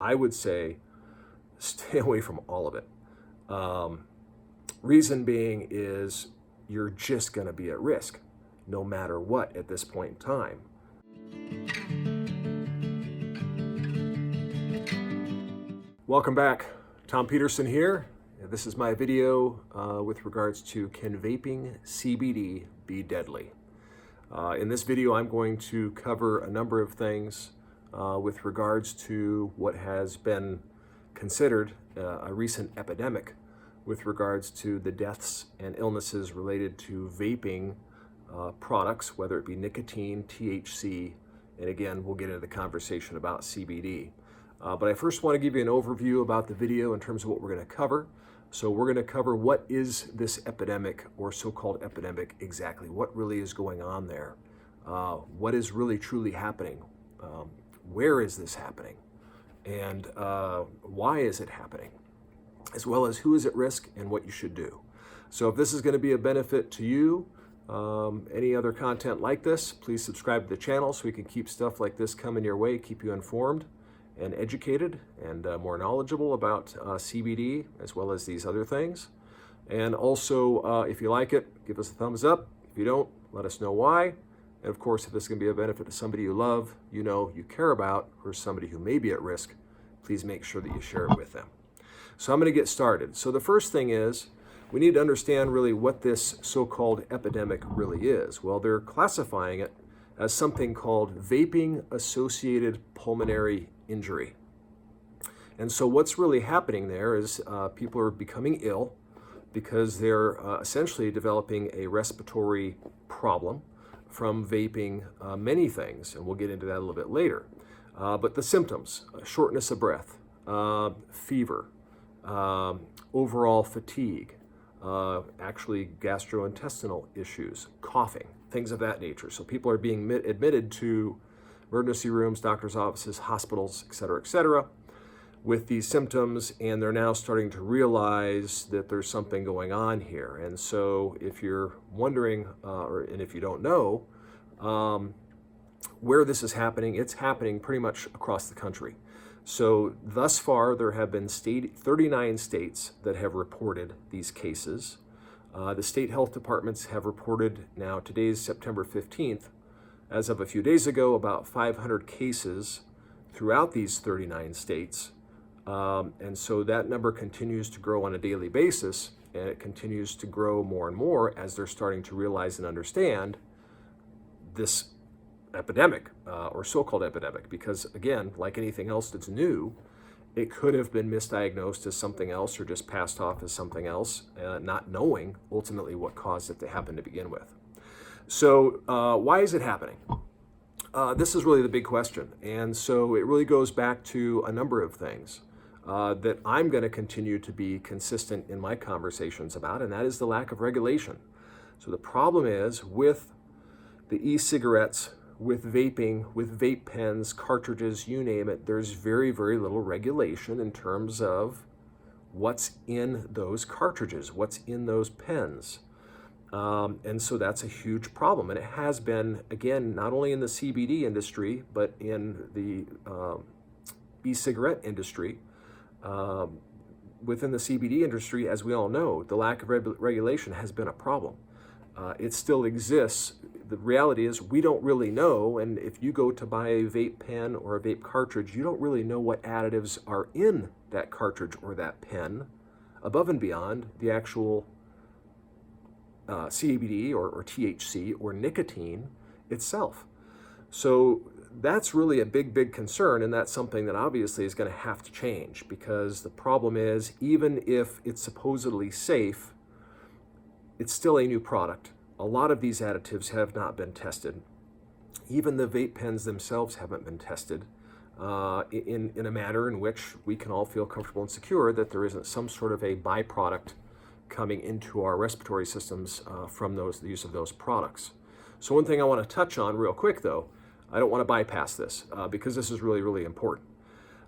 I would say stay away from all of it. Reason being is you're just going to be at risk no matter what at this point in time. Welcome back. Tom Peterson here. This is my video with regards to can vaping CBD be deadly? In this video, I'm going to cover a number of things with regards to what has been considered a recent epidemic with regards to the deaths and illnesses related to vaping products, whether it be nicotine, THC, and again, we'll get into the conversation about CBD. But I first want to give you an overview about the video in terms of what we're going to cover. So we're going to cover what is this epidemic or so-called epidemic exactly, what really is going on there, what is really truly happening, where is this happening, and why is it happening, as well as who is at risk and what you should do. So if this is going to be a benefit to you, any other content like this, please subscribe to the channel so we can keep stuff like this coming your way, keep you informed and educated and more knowledgeable about CBD as well as these other things. And also, if you like it, give us a thumbs up. If you don't, let us know why. And of course, if this is going to be a benefit to somebody you love, you know, you care about, or somebody who may be at risk, please make sure that you share it with them. So I'm going to get started. So the first thing is, we need to understand really what this so-called epidemic really is. Well, they're classifying it as something called Vaping Associated Pulmonary Injury. And so what's really happening there is people are becoming ill because they're essentially developing a respiratory problem from vaping many things, and we'll get into that a little bit later. But the symptoms, shortness of breath, fever, overall fatigue, actually gastrointestinal issues, coughing, things of that nature. So people are being admitted to emergency rooms, doctor's offices, hospitals, et cetera, with these symptoms, and they're now starting to realize that there's something going on here. And so if you're wondering, and if you don't know, where this is happening, it's happening pretty much across the country. So thus far, there have been 39 states that have reported these cases. The state health departments have reported, now today's September 15th, as of a few days ago, about 500 cases throughout these 39 states. And so that number continues to grow on a daily basis, and it continues to grow more and more as they're starting to realize and understand this epidemic, or so-called epidemic, because again, like anything else that's new, it could have been misdiagnosed as something else or just passed off as something else, not knowing ultimately what caused it to happen to begin with. So why is it happening? This is really the big question. And so it really goes back to a number of things that I'm going to continue to be consistent in my conversations about, and that is the lack of regulation. So the problem is with the e-cigarettes, with vaping, with vape pens, cartridges, you name it, there's very, very little regulation in terms of what's in those cartridges, what's in those pens. And so that's a huge problem. And it has been, again, not only in the CBD industry, but in the e-cigarette industry. Within the CBD industry, as we all know, the lack of regulation has been a problem. It still exists. The reality is we don't really know, and if you go to buy a vape pen or a vape cartridge, you don't really know what additives are in that cartridge or that pen above and beyond the actual CBD or THC or nicotine itself. So that's really a big, big concern, and that's something that obviously is going to have to change, because the problem is, even if it's supposedly safe, it's still a new product. A lot of these additives have not been tested. Even the vape pens themselves haven't been tested in a manner in which we can all feel comfortable and secure that there isn't some sort of a byproduct coming into our respiratory systems from the use of those products. So one thing I want to touch on real quick, though, I don't want to bypass this because this is really, really important.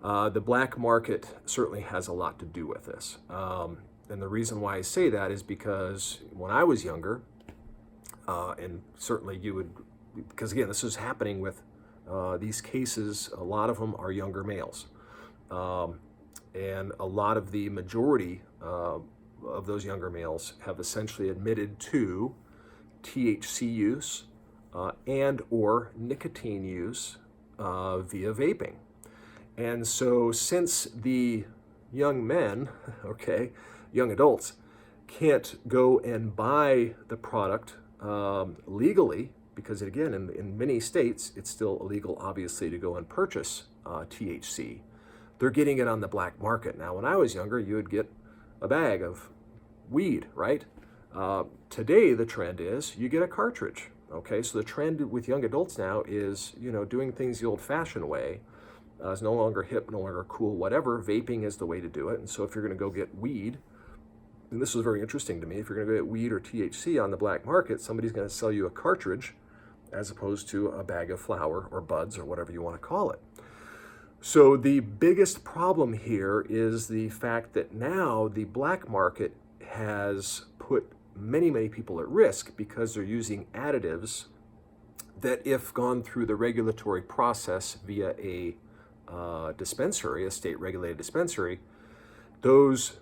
The black market certainly has a lot to do with this. And the reason why I say that is because when I was younger, and certainly you would, because again, this is happening with these cases, a lot of them are younger males. And a lot of the majority of those younger males have essentially admitted to THC use and or nicotine use via vaping. And so since the young men, okay, young adults, can't go and buy the product legally, because again, in many states, it's still illegal, obviously, to go and purchase THC. They're getting it on the black market. Now, when I was younger, you would get a bag of weed, right? Today, the trend is you get a cartridge, okay? So the trend with young adults now is, doing things the old-fashioned way. It's no longer hip, no longer cool, whatever. Vaping is the way to do it. And so if you're going to go get weed, and this was very interesting to me, if you're going to go get weed or THC on the black market, somebody's going to sell you a cartridge as opposed to a bag of flour or buds or whatever you want to call it. So the biggest problem here is the fact that now the black market has put many, many people at risk because they're using additives that, if gone through the regulatory process via a dispensary, a state-regulated dispensary, those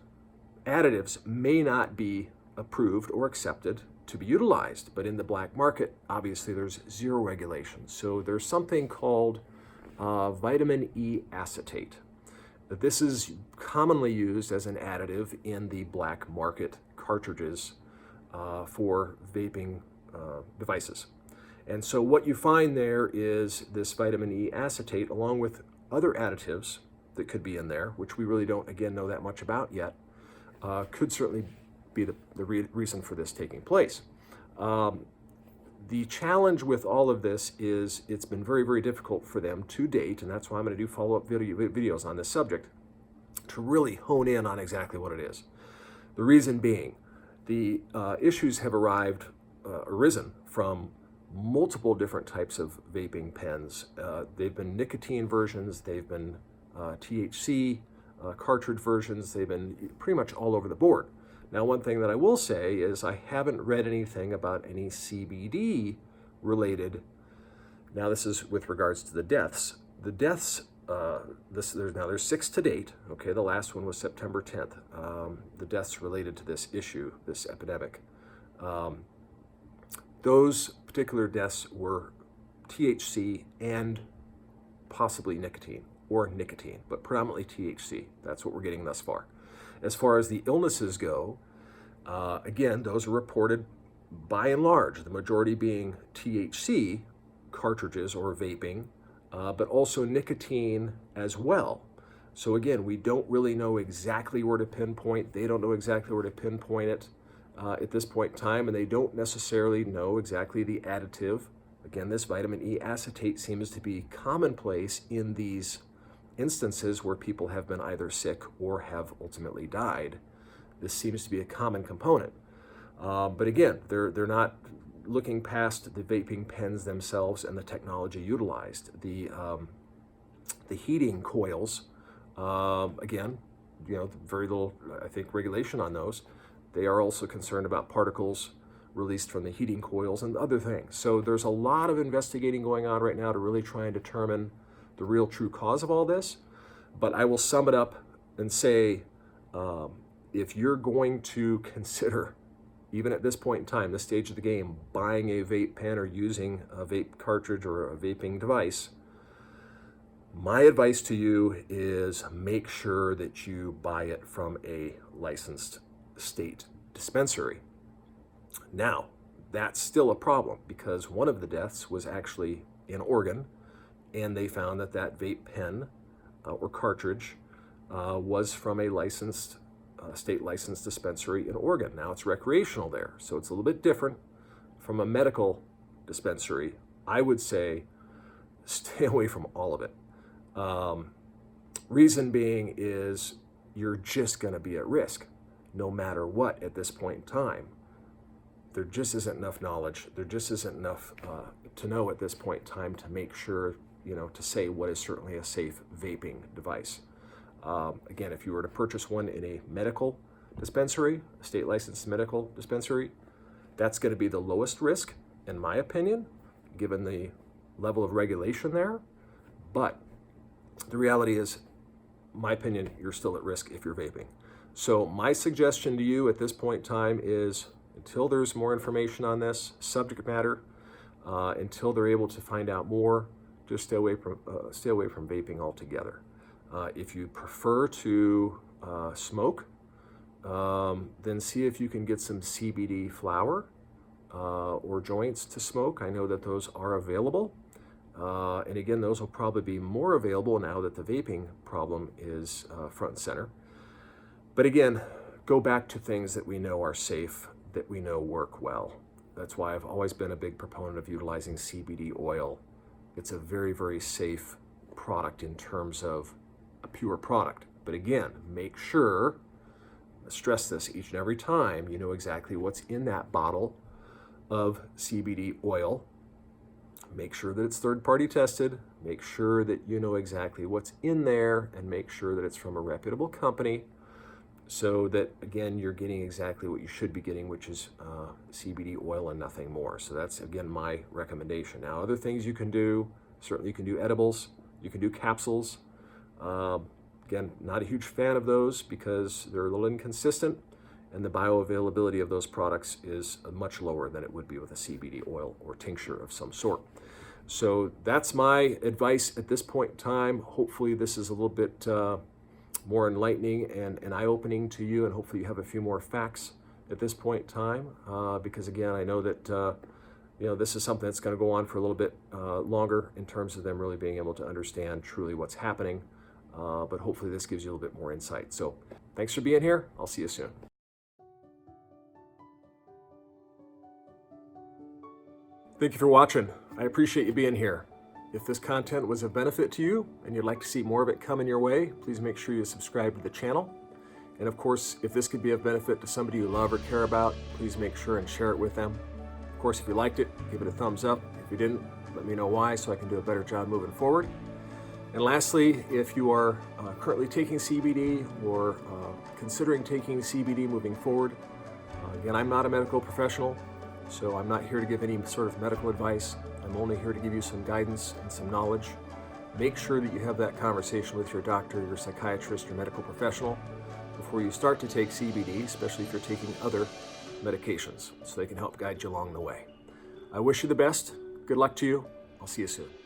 additives may not be approved or accepted to be utilized. But in the black market, obviously, there's zero regulation. So there's something called vitamin E acetate. This is commonly used as an additive in the black market cartridges for vaping devices. And so what you find there is this vitamin E acetate, along with other additives that could be in there, which we really don't, again, know that much about yet, could certainly be the reason for this taking place. The challenge with all of this is it's been very, very difficult for them to date, and that's why I'm going to do follow-up videos on this subject, to really hone in on exactly what it is. The reason being, the issues have arisen from multiple different types of vaping pens. They've been nicotine versions, they've been THC cartridge versions, they've been pretty much all over the board. Now, one thing that I will say is I haven't read anything about any CBD related. Now, this is with regards to the deaths. The deaths, there's 6 to date. Okay, the last one was September 10th. The deaths related to this issue, this epidemic. Those particular deaths were THC and possibly nicotine, but predominantly THC. That's what we're getting thus far. As far as the illnesses go, again, those are reported by and large, the majority being THC cartridges or vaping, but also nicotine as well. So again, we don't really know exactly where to pinpoint. They don't know exactly where to pinpoint it at this point in time, and they don't necessarily know exactly the additive. Again, this vitamin E acetate seems to be commonplace in these instances where people have been either sick or have ultimately died. This seems to be a common component. But again, they're not looking past the vaping pens themselves and the technology utilized. The heating coils, again, very little, I think, regulation on those. They are also concerned about particles released from the heating coils and other things. So there's a lot of investigating going on right now to really try and determine the real true cause of all this. But I will sum it up and say, if you're going to consider, even at this point in time, this stage of the game, buying a vape pen or using a vape cartridge or a vaping device, my advice to you is make sure that you buy it from a licensed state dispensary. Now, that's still a problem because one of the deaths was actually in Oregon, and they found that vape pen or cartridge was from a licensed, state licensed dispensary in Oregon. Now it's recreational there, so it's a little bit different from a medical dispensary. I would say stay away from all of it. Reason being is you're just going to be at risk no matter what at this point in time. There just isn't enough knowledge. There just isn't enough to know at this point in time to make sure, to say what is certainly a safe vaping device. Again, if you were to purchase one in a medical dispensary, a state licensed medical dispensary, that's going to be the lowest risk, in my opinion, given the level of regulation there. But the reality is, my opinion, you're still at risk if you're vaping. So my suggestion to you at this point in time is, until there's more information on this subject matter, until they're able to find out more, just stay away from vaping altogether. If you prefer to smoke, then see if you can get some CBD flower or joints to smoke. I know that those are available. And again, those will probably be more available now that the vaping problem is front and center. But again, go back to things that we know are safe, that we know work well. That's why I've always been a big proponent of utilizing CBD oil. It's a very, very safe product in terms of a pure product. But again, make sure, stress this each and every time, you know exactly what's in that bottle of CBD oil. Make sure that it's third-party tested. Make sure that you know exactly what's in there, and make sure that it's from a reputable company, so that, again, you're getting exactly what you should be getting, which is CBD oil and nothing more. So that's, again, my recommendation. Now, other things you can do, certainly you can do edibles, you can do capsules. Again, not a huge fan of those because they're a little inconsistent, and the bioavailability of those products is much lower than it would be with a CBD oil or tincture of some sort. So that's my advice at this point in time. Hopefully this is a little bit more enlightening and eye-opening to you, and hopefully you have a few more facts at this point in time, because again, I know that this is something that's going to go on for a little bit longer in terms of them really being able to understand truly what's happening, but hopefully this gives you a little bit more insight. So thanks for being here. I'll see you soon. Thank you for watching. I appreciate you being here. If this content was of benefit to you and you'd like to see more of it coming your way, please make sure you subscribe to the channel. And of course, if this could be of benefit to somebody you love or care about, please make sure and share it with them. Of course, if you liked it, give it a thumbs up. If you didn't, let me know why so I can do a better job moving forward. And lastly, if you are currently taking CBD or considering taking CBD moving forward, again, I'm not a medical professional, so I'm not here to give any sort of medical advice. I'm only here to give you some guidance and some knowledge. Make sure that you have that conversation with your doctor, your psychiatrist, your medical professional before you start to take CBD, especially if you're taking other medications, so they can help guide you along the way. I wish you the best. Good luck to you. I'll see you soon.